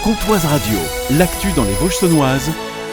Comtoise Radio, l'actu dans les Vosges saunoises,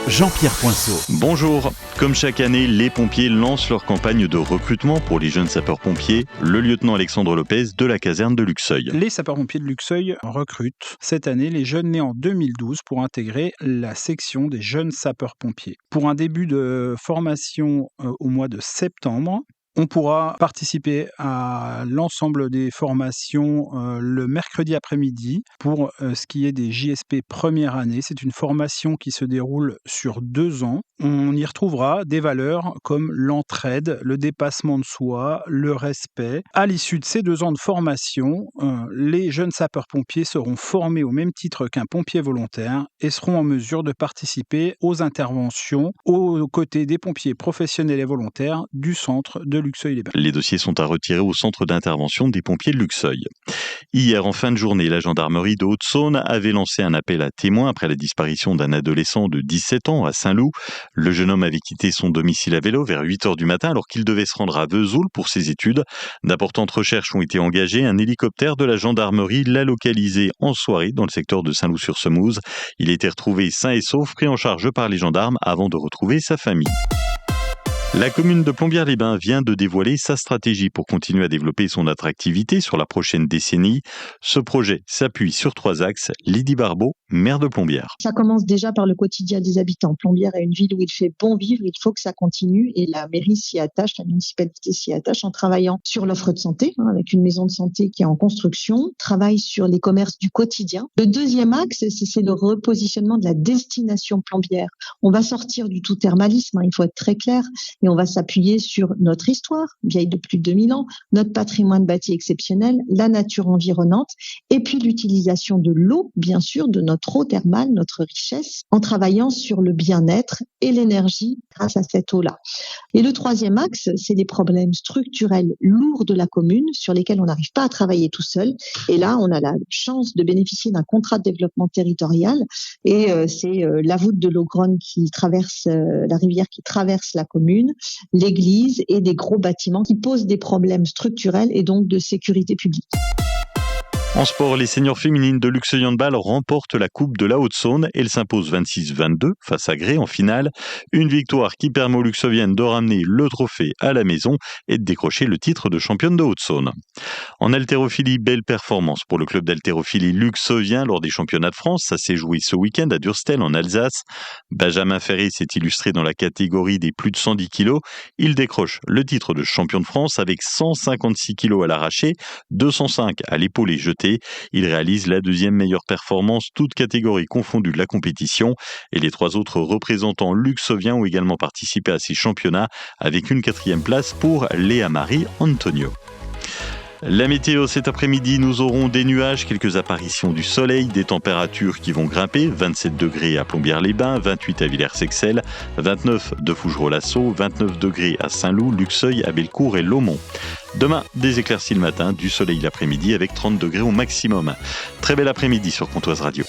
Jean-Pierre Poinceau. Bonjour. Comme chaque année, les pompiers lancent leur campagne de recrutement pour les jeunes sapeurs-pompiers. Le lieutenant Alexandre Lopez de la caserne de Luxeuil. Les sapeurs-pompiers de Luxeuil recrutent cette année les jeunes nés en 2012 pour intégrer la section des jeunes sapeurs-pompiers. Pour un début de formation au mois de septembre, on pourra participer à l'ensemble des formations le mercredi après-midi pour ce qui est des JSP première année. C'est une formation qui se déroule sur 2 ans. On y retrouvera des valeurs comme l'entraide, le dépassement de soi, le respect. À l'issue de ces 2 ans de formation, les jeunes sapeurs-pompiers seront formés au même titre qu'un pompier volontaire et seront en mesure de participer aux interventions aux côtés des pompiers professionnels et volontaires du centre de Luxeuil-les-Bains. Les dossiers sont à retirer au centre d'intervention des pompiers de Luxeuil. Hier, en fin de journée, la gendarmerie de Haute-Saône avait lancé un appel à témoins après la disparition d'un adolescent de 17 ans à Saint-Loup. Le jeune homme avait quitté son domicile à vélo vers 8h du matin alors qu'il devait se rendre à Vesoul pour ses études. D'importantes recherches ont été engagées. Un hélicoptère de la gendarmerie l'a localisé en soirée dans le secteur de Saint-Loup-sur-Semouse. Il a été retrouvé sain et sauf, pris en charge par les gendarmes avant de retrouver sa famille. La commune de Plombières-les-Bains vient de dévoiler sa stratégie pour continuer à développer son attractivité sur la prochaine décennie. Ce projet s'appuie sur 3 axes. Lydie Barbeau, maire de Plombières. Ça commence déjà par le quotidien des habitants. Plombières est une ville où il fait bon vivre, il faut que ça continue et la mairie s'y attache, la municipalité s'y attache en travaillant sur l'offre de santé, avec une maison de santé qui est en construction, travaille sur les commerces du quotidien. Le deuxième axe, c'est le repositionnement de la destination plombière. On va sortir du tout-thermalisme, il faut être très clair. Et on va s'appuyer sur notre histoire, vieille de plus de 2000 ans, notre patrimoine bâti exceptionnel, la nature environnante, et puis l'utilisation de l'eau, bien sûr, de notre eau thermale, notre richesse, en travaillant sur le bien-être et l'énergie grâce à cette eau-là. Et le troisième axe, c'est les problèmes structurels lourds de la commune sur lesquels on n'arrive pas à travailler tout seul. Et là, on a la chance de bénéficier d'un contrat de développement territorial. Et c'est la voûte de l'Ogronne qui traverse la rivière qui traverse la commune, l'église et des gros bâtiments qui posent des problèmes structurels et donc de sécurité publique. En sport, les seniors féminines de Luxeuil Handball remportent la Coupe de la Haute-Saône. Elles s'imposent 26-22 face à Grès en finale. Une victoire qui permet aux Luxeuviennes de ramener le trophée à la maison et de décrocher le titre de championne de Haute-Saône. En haltérophilie, belle performance pour le club d'haltérophilie luxeuvien lors des championnats de France. Ça s'est joué ce week-end à Durstel en Alsace. Benjamin Ferré s'est illustré dans la catégorie des plus de 110 kg. Il décroche le titre de champion de France avec 156 kg à l'arraché, 205 à l'épaulé jeté. Il réalise la 2e meilleure performance, toutes catégories confondues de la compétition. Et les 3 autres représentants luxeviens ont également participé à ces championnats avec une 4e place pour Léa-Marie Antonio. La météo cet après-midi, nous aurons des nuages, quelques apparitions du soleil, des températures qui vont grimper, 27 degrés à Plombières-les-Bains, 28 à Villers-Sexel, 29 de Fougerolles-Lasso, 29 degrés à Saint-Loup, Luxeuil, Habelcourt et Laumont. Demain, des éclaircies le matin, du soleil l'après-midi avec 30 degrés au maximum. Très bel après-midi sur Comtoise Radio.